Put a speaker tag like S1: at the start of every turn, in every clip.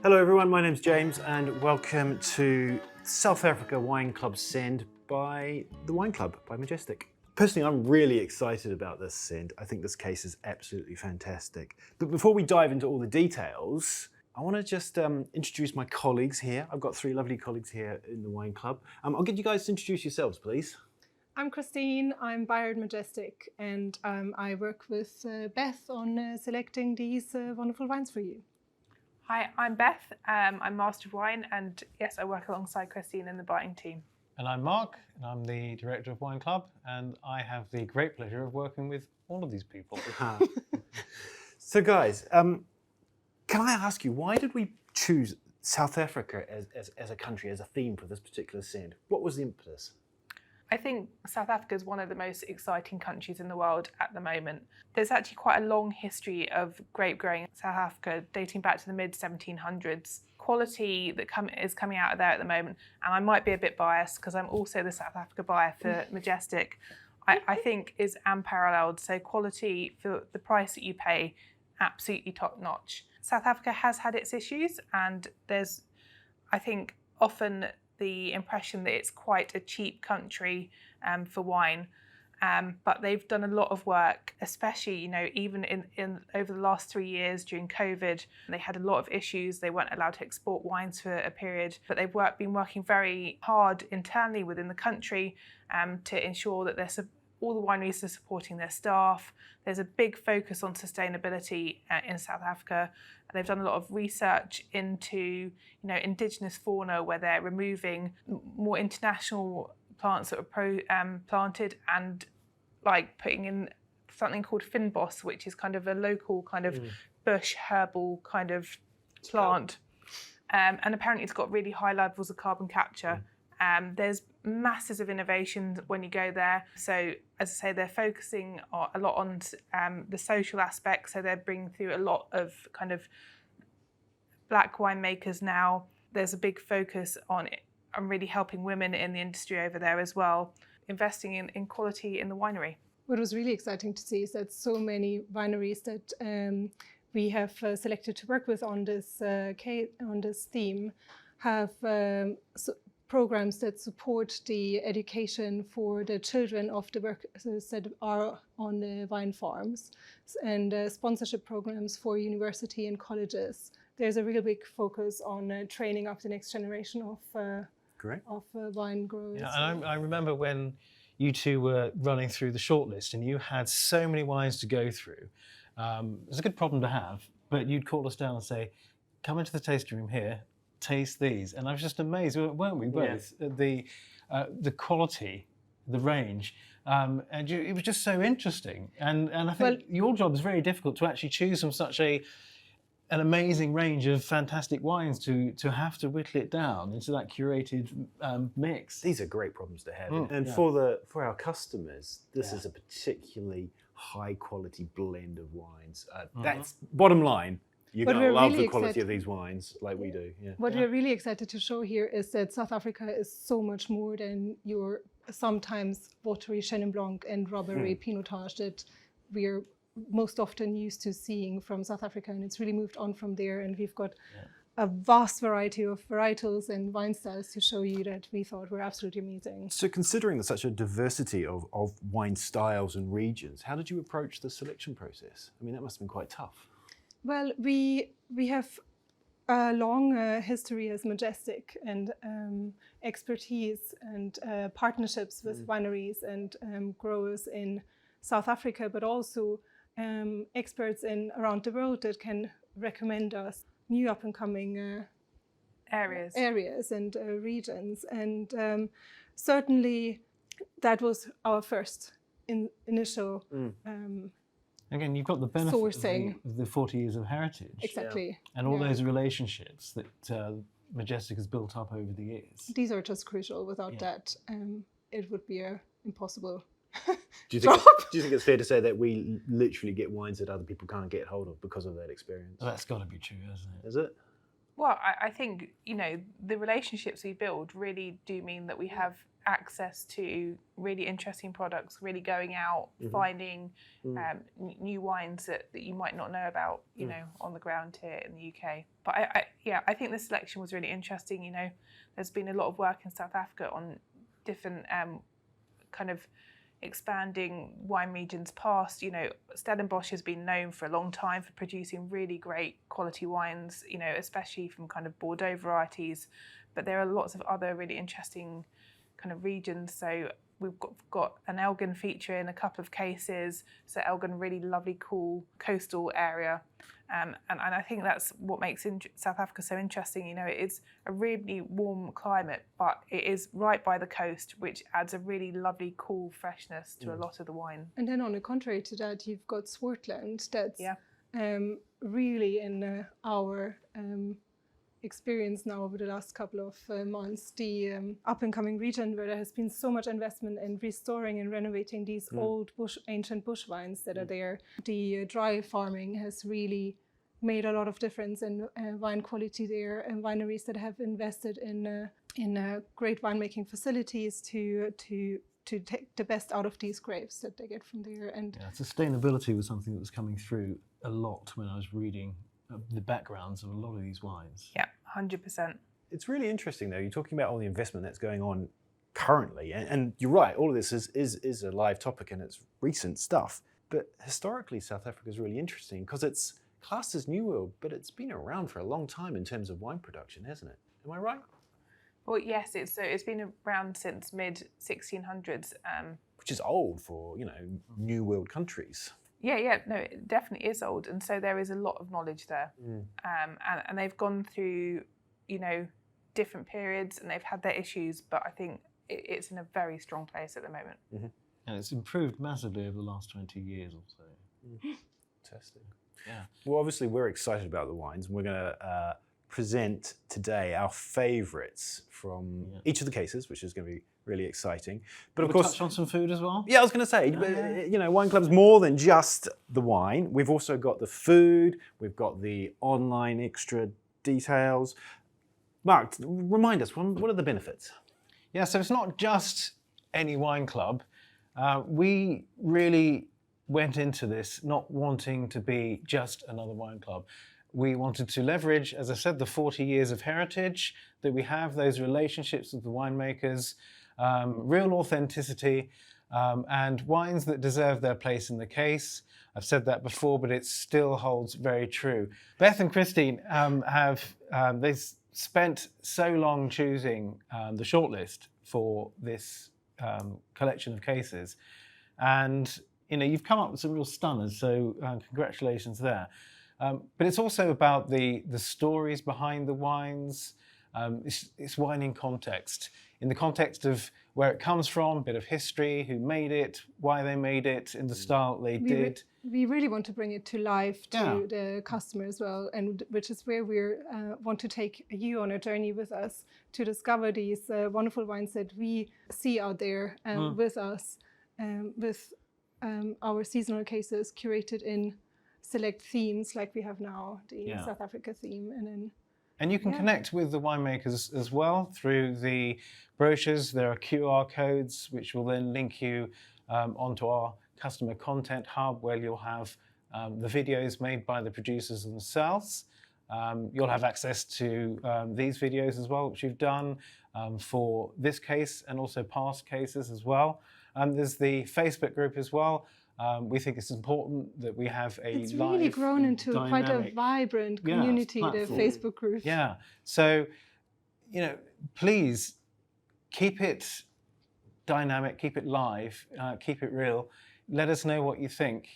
S1: Hello everyone, my name's James and welcome to South Africa Wine Club Send by the Wine Club by Majestic. Personally, I'm really excited about this send. I think this case is absolutely fantastic. But before we dive into all the details, I want to just introduce my colleagues here. I've got three lovely colleagues here in the Wine Club. I'll get you guys to introduce yourselves, please.
S2: I'm Christine, I'm buyer at Majestic, and I work with Beth on selecting these wonderful wines for you.
S3: Hi, I'm Beth. I'm Master of Wine, and yes, I work alongside Christine in the buying team.
S4: And I'm Mark, and I'm the Director of Wine Club, and I have the great pleasure of working with all of these people.
S1: So guys, can I ask you, why did we choose South Africa as a country, as a theme for this particular send? What was the impetus?
S3: I think South Africa is one of the most exciting countries in the world at the moment. There's actually quite a long history of grape growing in South Africa, dating back to the mid-1700s. Quality that is coming out of there at the moment, and I might be a bit biased because I'm also the South Africa buyer for Majestic, I think is unparalleled. So quality for the price that you pay, absolutely top notch. South Africa has had its issues, and there's, I think, often the impression that it's quite a cheap country for wine, but they've done a lot of work, especially, even in over the last 3 years during COVID. They had a lot of issues. They weren't allowed to export wines for a period, but they've been working very hard internally within the country to ensure that all the wineries are supporting their staff. There's a big focus on sustainability in South Africa. They've done a lot of research into, indigenous fauna, where they're removing more international plants that are planted, and like putting in something called fynbos, which is kind of a local kind of bush herbal kind of plant. And apparently it's got really high levels of carbon capture. There's masses of innovations when you go there. So, as I say, they're focusing a lot on the social aspects. So they're bringing through a lot of kind of black winemakers now. There's a big focus on really helping women in the industry over there as well, investing in quality in the winery.
S2: What was really exciting to see is that so many wineries that we have selected to work with on this theme have programs that support the education for the children of the workers that are on the wine farms, and sponsorship programs for university and colleges. There's a real big focus on training up the next generation of wine growers.
S4: Yeah, and I remember when you two were running through the shortlist and you had so many wines to go through. It's a good problem to have, but you'd call us down and say, come into the tasting room here, taste these. And I was just amazed, weren't we both, at the quality, the range, and it was just so interesting. And I think your job is very difficult to actually choose from such an amazing range of fantastic wines to have to whittle it down into that curated mix.
S1: These are great problems to have. And for our customers, this is a particularly high quality blend of wines. That's bottom line. You're going to love the quality of these wines like we do. Yeah.
S2: What we're really excited to show here is that South Africa is so much more than your sometimes watery Chenin Blanc and rubbery Pinotage that we're most often used to seeing from South Africa, and it's really moved on from there, and we've got a vast variety of varietals and wine styles to show you that we thought were absolutely amazing.
S1: So considering such a diversity of wine styles and regions, how did you approach the selection process? I mean, that must have been quite tough.
S2: Well, we have a long history as Majestic, and expertise and partnerships with wineries and growers in South Africa, but also experts around the world that can recommend us new up-and-coming areas and regions. And certainly that was our first initial
S4: Again, you've got the benefit
S2: sourcing
S4: of the 40 years of heritage.
S2: Exactly.
S4: And all those relationships that Majestic has built up over the years.
S2: These are just crucial. Without that, it would be impossible.
S1: Do you think it's fair to say that we literally get wines that other people can't get hold of because of that experience?
S4: Well, that's got to be true, hasn't it?
S1: Is it?
S3: Well, I think, the relationships we build really do mean that we have access to really interesting products, really going out, finding new wines that you might not know about, you know, on the ground here in the UK. But I think the selection was really interesting. You know, there's been a lot of work in South Africa on different kind of expanding wine regions past. You know, Stellenbosch has been known for a long time for producing really great quality wines, you know, especially from kind of Bordeaux varieties. But there are lots of other really interesting kind of regions. So we've got an Elgin feature in a couple of cases. So Elgin, really lovely, cool coastal area. And I think that's what makes South Africa so interesting. You know, it's a really warm climate, but it is right by the coast, which adds a really lovely, cool freshness to a lot of the wine.
S2: And then on the contrary to that, you've got Swartland that's really in our experience now over the last couple of months, the up-and-coming region where there has been so much investment in restoring and renovating these old ancient bush vines that are there. The dry farming has really made a lot of difference in wine quality there, and wineries that have invested in great winemaking facilities to take the best out of these grapes that they get from there. And
S4: sustainability was something that was coming through a lot when I was reading the backgrounds of a lot of these wines.
S3: Yeah, 100%.
S1: It's really interesting though, you're talking about all the investment that's going on currently, and you're right, all of this is a live topic and it's recent stuff. But historically, South Africa is really interesting because it's classed as New World, but it's been around for a long time in terms of wine production, hasn't it? Am I right?
S3: Well, yes, it's been around since mid-1600s.
S1: Which is old for, you know, New World countries.
S3: Yeah, no, it definitely is old, and so there is a lot of knowledge there. And they've gone through, you know, different periods, and they've had their issues, but I think it's in a very strong place at the moment.
S4: And it's improved massively over the last 20 years or so.
S1: Fantastic.
S4: Yeah.
S1: Well, obviously we're excited about the wines, and we're going to present today our favourites from each of the cases, which is going to be really exciting. But of course,
S4: touch on some food as well.
S1: Yeah, I was going to say, you know, Wine Club's more than just the wine. We've also got the food. We've got the online extra details. Mark, remind us, what are the benefits?
S4: Yeah, so it's not just any wine club. We really went into this not wanting to be just another wine club. We wanted to leverage, as I said, the 40 years of heritage that we have, those relationships with the winemakers, real authenticity, and wines that deserve their place in the case. I've said that before, but it still holds very true. Beth and Christine they spent so long choosing the shortlist for this collection of cases, and you know, you've come up with some real stunners. So congratulations there. But it's also about the stories behind the wines. It's wine in context. In the context of where it comes from, a bit of history, who made it, why they made it, in the style they did.
S2: We really want to bring it to life to the customer as well, and which is where we want to take you on a journey with us to discover these wonderful wines that we see out there with us, with our seasonal cases curated in select themes like we have now, the South Africa theme,
S4: and you can connect with the winemakers as well through the brochures. There are QR codes which will then link you onto our customer content hub, where you'll have the videos made by the producers themselves. You'll have access to these videos as well, which you've done for this case and also past cases as well. There's the Facebook group as well. We think it's important that we have
S2: it's really grown into quite a vibrant community, the Facebook group.
S4: Yeah, so, you know, please keep it dynamic, keep it live, keep it real. Let us know what you think,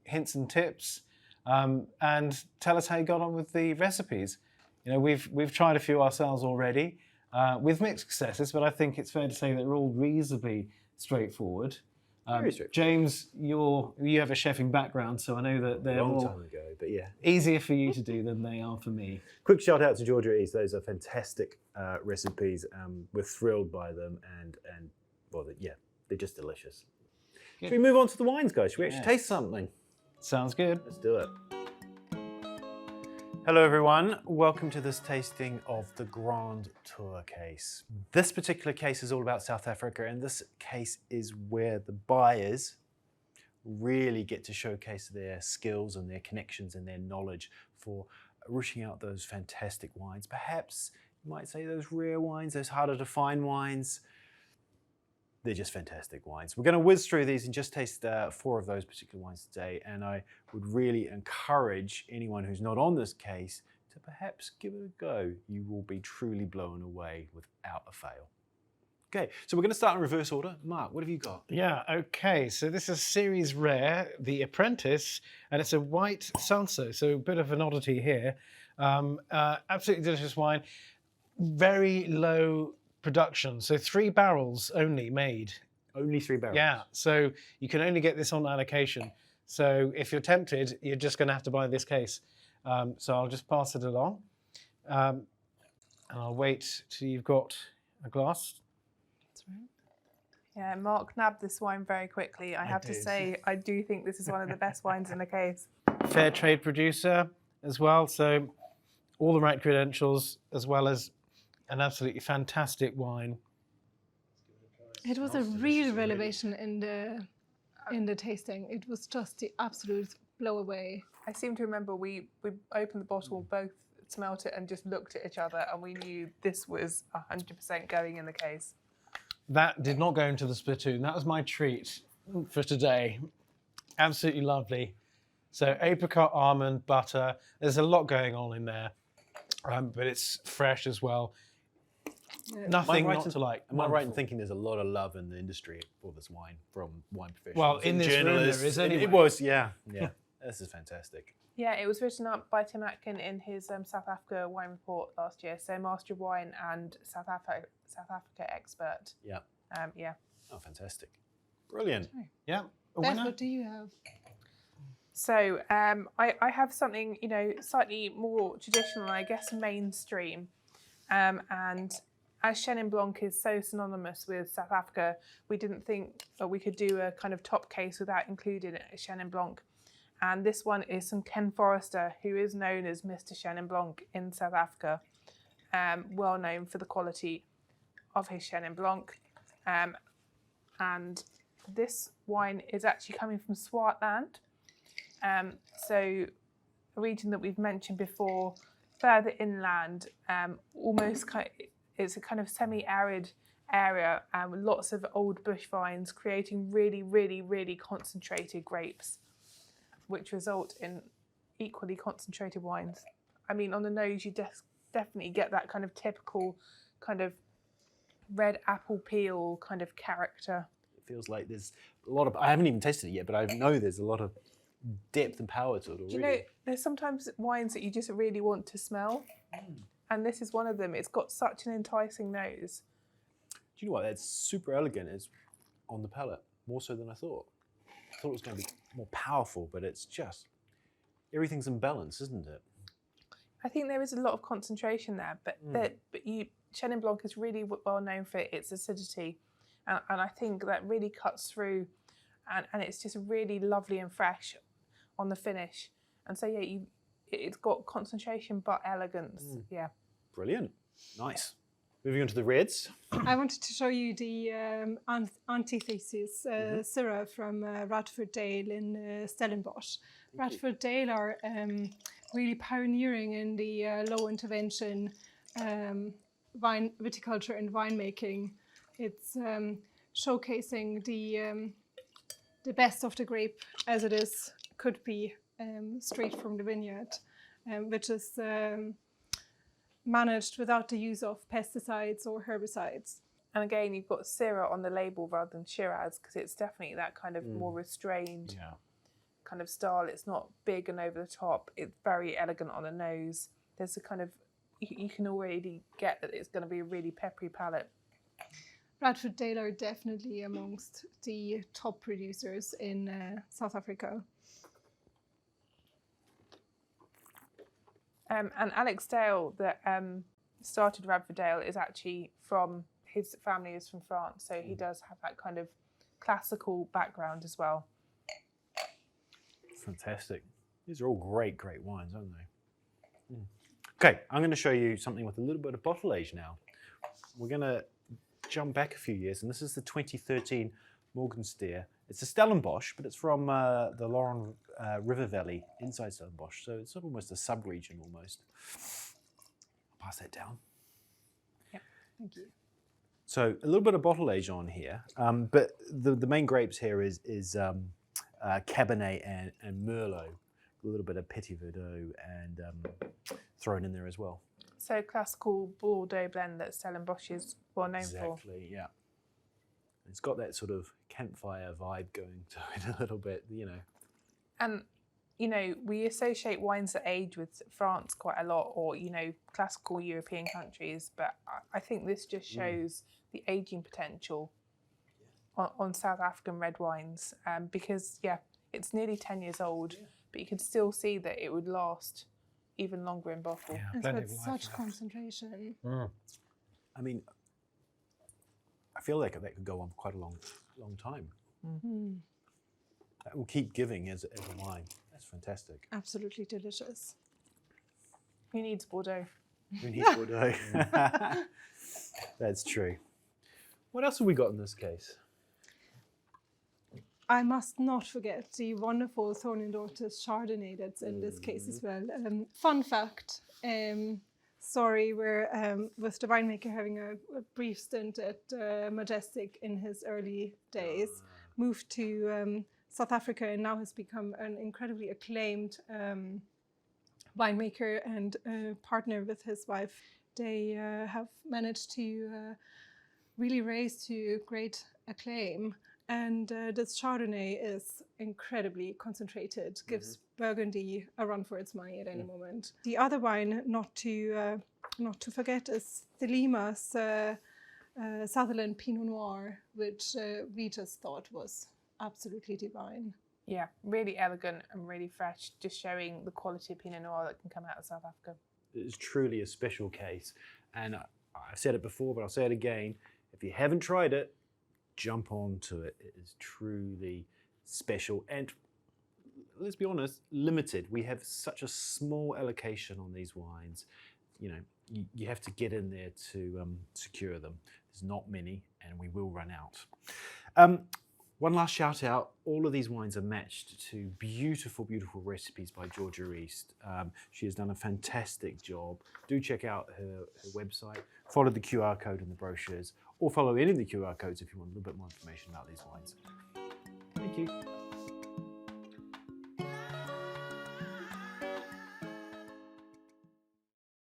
S4: hints and tips, and tell us how you got on with the recipes. You know, we've tried a few ourselves already with mixed successes, but I think it's fair to say that they're all reasonably straightforward. James, you have a chefing background, so I know that they're
S1: a long time ago, but
S4: easier for you to do than they are for me.
S1: Quick shout out to Georgia East. Those are fantastic recipes. We're thrilled by them, and well, they're just delicious. Good. Should we move on to the wines, guys? Should we actually taste something?
S4: Sounds good.
S1: Let's do it. Hello everyone, welcome to this tasting of the Grand Tour case. This particular case is all about South Africa, and this case is where the buyers really get to showcase their skills and their connections and their knowledge for rooting out those fantastic wines. Perhaps you might say those rare wines, those harder to find wines. They're just fantastic wines. We're going to whiz through these and just taste 4 of those particular wines today, and I would really encourage anyone who's not on this case to perhaps give it a go. You will be truly blown away without a fail. Okay, so we're going to start in reverse order. Mark, what have you got?
S4: Yeah, okay, so this is series rare, The Apprentice, and it's a white Sanso, so a bit of an oddity here. Absolutely delicious wine, very low production, so 3 barrels only made.
S1: Only 3 barrels?
S4: Yeah, so you can only get this on allocation. So if you're tempted, you're just going to have to buy this case. So I'll just pass it along. And I'll wait till you've got a glass.
S2: That's right.
S3: Yeah, Mark nabbed this wine very quickly. I have to
S4: did.
S3: say, I do think this is one of the best wines in the case.
S4: Fair trade producer as well, so all the right credentials, as well as an absolutely fantastic wine.
S2: It was a real revelation in the tasting. It was just the absolute blow away.
S3: I seem to remember we opened the bottle, both smelt it and just looked at each other, and we knew this was 100% going in the case.
S4: That did not go into the spittoon. That was my treat for today. Absolutely lovely. So apricot, almond, butter. There's a lot going on in there, but it's fresh as well.
S2: Yeah.
S4: Nothing not to like.
S1: Am I right in
S4: Wonderful.
S1: thinking there's a lot of love in the industry for this wine from wine professionals?
S4: Well, in
S1: and
S4: this room there
S1: journalists?
S4: is
S1: And
S4: anyway.
S1: It was, yeah. This is fantastic.
S3: Yeah, it was written up by Tim Atkin in his South Africa wine report last year. So Master of Wine and South Africa expert.
S1: Yeah.
S3: Yeah.
S1: Oh, fantastic. Brilliant.
S4: Yeah. A
S2: Beth,
S4: winner?
S2: what do you have?
S3: So I have something, slightly more traditional, I guess mainstream. And as Chenin Blanc is so synonymous with South Africa, we didn't think that we could do a kind of top case without including a Chenin Blanc. And this one is from Ken Forrester, who is known as Mr. Chenin Blanc in South Africa, well known for the quality of his Chenin Blanc. And this wine is actually coming from Swartland. So a region that we've mentioned before, further inland, almost it's a kind of semi-arid area with lots of old bush vines creating really, really, really concentrated grapes, which result in equally concentrated wines. I mean, on the nose, you definitely get that kind of typical kind of red apple peel kind of character.
S1: It feels like there's a lot of, I haven't even tasted it yet, but I know there's a lot of depth and power to it already.
S3: Do you know, there's sometimes wines that you just really want to smell, and this is one of them. It's got such an enticing nose.
S1: Do you know what? That's super elegant. It's on the palate, more so than I thought. I thought it was going to be more powerful, but it's just, everything's in balance, isn't it?
S3: I think there is a lot of concentration there, but Chenin Blanc is really well known for its acidity, and I think that really cuts through, and it's just really lovely and fresh on the finish. And so yeah, it's got concentration but elegance. Yeah.
S1: Brilliant. Nice. Moving on to the reds.
S2: I wanted to show you the Antithesis Syrah from Radford Dale in Stellenbosch. Radford Dale are really pioneering in the low intervention vine viticulture and winemaking. It's showcasing the best of the grape as it is could be straight from the vineyard, which is managed without the use of pesticides or herbicides.
S3: And again, you've got Syrah on the label rather than Shiraz, because it's definitely that kind of more restrained kind of style. It's not big and over the top. It's very elegant on the nose. There's a kind of, you can already get that it's going to be a really peppery palate.
S2: Radford Dale are definitely amongst the top producers in South Africa.
S3: And Alex Dale, that started Radford Dale, is actually from, his family is from France, so he does have that kind of classical background as well.
S1: Fantastic. These are all great, great wines, aren't they? Okay, I'm going to show you something with a little bit of bottle age now. We're going to jump back a few years, and this is the 2013 Morgensteer. It's a Stellenbosch, but it's from the Lauren River Valley inside Stellenbosch, so it's almost a sub-region almost. I'll pass that down.
S2: Thank you.
S1: So a little bit of bottle age on here, but the main grapes here is Cabernet and Merlot, a little bit of Petit Verdot and thrown in there as well.
S3: So classical Bordeaux blend that Stellenbosch is well known for.
S1: Exactly, yeah. It's got that sort of campfire vibe going to it a little bit, you know.
S3: And, you know, we associate wines that age with France quite a lot, or, you know, classical European countries, but I think this just shows the aging potential on South African red wines, because, yeah, it's nearly 10 years old, but you can still see that it would last even longer in bottle.
S4: Yeah,
S2: It's
S4: plenty
S2: got
S4: of life
S2: such
S4: left.
S2: concentration.
S1: I mean, I feel like that could go on for quite a long time. That will keep giving as a wine. That's fantastic.
S2: Absolutely delicious.
S3: Who needs Bordeaux?
S1: We need Bordeaux. That's true. What else have we got in this case?
S2: I must not forget the wonderful Thorn and Daughters Chardonnay that's in this case as well. Fun fact, sorry, we're with the winemaker having a brief stint at Majestic in his early days, moved to South Africa and now has become an incredibly acclaimed winemaker and partner with his wife. They have managed to really raise to great acclaim. And this Chardonnay is incredibly concentrated, gives Burgundy a run for its money at any moment. The other wine not to forget is the Lima's Sutherland Pinot Noir, which we just thought was absolutely divine.
S3: Yeah, really elegant and really fresh, just showing the quality of Pinot Noir that can come out of South Africa.
S1: It's truly a special case. And I've said it before, but I'll say it again. If you haven't tried it, jump onto it. It is truly special and, let's be honest, limited. We have such a small allocation on these wines. You know, you have to get in there to secure them. There's not many, and we will run out. One last shout out, all of these wines are matched to beautiful, beautiful recipes by Georgia East. She has done a fantastic job. Do check out her website, follow the QR code in the brochures, or follow any of the QR codes if you want a little bit more information about these wines. Thank you.